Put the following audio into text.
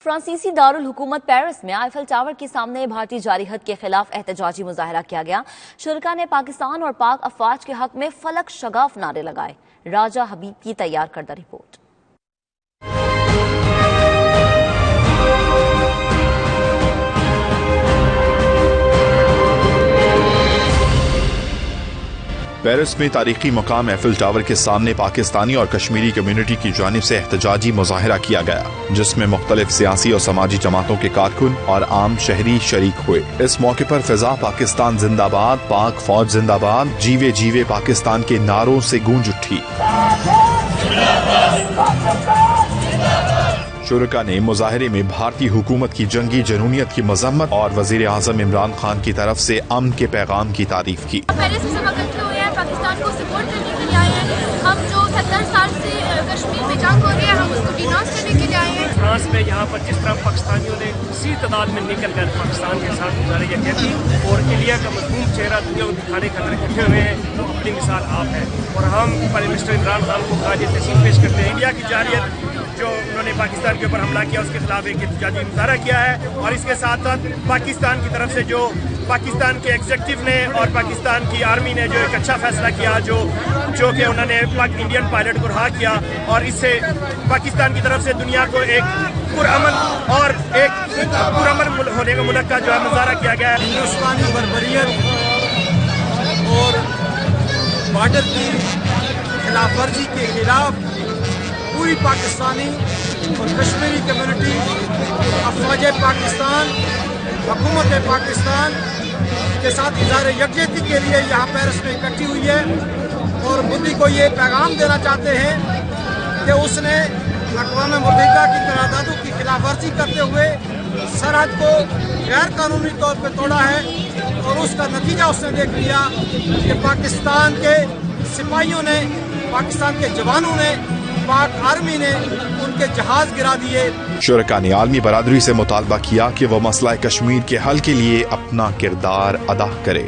فرانسیسی دارالحکومت پیرس میں آئیفل ٹاور کے سامنے بھارتی جارحیت کے خلاف احتجاجی مظاہرہ کیا گیا۔ شرکاء نے پاکستان اور پاک افواج کے حق میں فلک شگاف نعرے لگائے۔ راجہ حبیب کی تیار کردہ رپورٹ۔ پیرس میں تاریخی مقام ایفل ٹاور کے سامنے پاکستانی اور کشمیری کمیونٹی کی جانب سے احتجاجی مظاہرہ کیا گیا، جس میں مختلف سیاسی اور سماجی جماعتوں کے کارکن اور عام شہری شریک ہوئے۔ اس موقع پر فضا پاکستان زندہ باد، پاک فوج زندہ باد، جیوے جیوے پاکستان کے نعروں سے گونج اٹھی۔ شرکاء نے مظاہرے میں بھارتی حکومت کی جنگی جنونیت کی مذمت اور وزیر اعظم عمران خان کی طرف سے امن کے پیغام کی تعریف کی۔ پاکستان کو سپورٹ کرنے کے لیے آئے ہیں۔ ہم جو 70 سال سے کشمیر میں جنگ ہو رہی ہے، ہم اس کو ڈیناس کرنے کے لیے آئے ہیں۔ فرانس میں یہاں پر جس طرح پاکستانیوں نے اسی تعداد میں نکل کر پاکستان کے ساتھ مظاہرے کیا تھی اور انڈیا کا مضمون چہرہ دنیا کو دکھانے خاطر اکٹھے ہوئے ہیں، وہ اپنی مثال آپ ہے اور ہم پرائم منسٹر عمران خان کو خراج تحسین پیش کرتے ہیں۔ انڈیا کی جارحیت جو انہوں نے پاکستان کے اوپر حملہ کیا، اس کے خلاف ایک احتجاجی مظاہرہ کیا ہے اور اس کے ساتھ ساتھ پاکستان کی طرف سے جو پاکستان کے ایگزیکٹو نے اور پاکستان کی آرمی نے جو ایک اچھا فیصلہ کیا جو کہ انہوں نے انڈین پائلٹ کو رہا کیا اور اس سے پاکستان کی طرف سے دنیا کو ایک پرامن اور ایک پرامن ہونے کا ملک کا جو ہے مظاہرہ کیا گیا ہے۔ ہندوستانی بربریت اور بارڈر کی خلاف ورزی کے خلاف پوری پاکستانی اور کشمیری کمیونٹی، افواج پاکستان، حکومت پاکستان کے ساتھ اظہار یکجہتی کے لیے یہاں پیرس میں اکٹھی ہوئی ہے اور مودی کو یہ پیغام دینا چاہتے ہیں کہ اس نے اقوام متحدہ کی قراردادوں کی خلاف ورزی کرتے ہوئے سرحد کو غیر قانونی طور پہ توڑا ہے اور اس کا نتیجہ اس نے دیکھ لیا کہ پاکستان کے سپاہیوں نے، پاکستان کے جوانوں نے، پاک آرمی نے ان کے جہاز گرا دیے۔ شرکاء نے عالمی برادری سے مطالبہ کیا کہ وہ مسئلہ کشمیر کے حل کے لیے اپنا کردار ادا کرے۔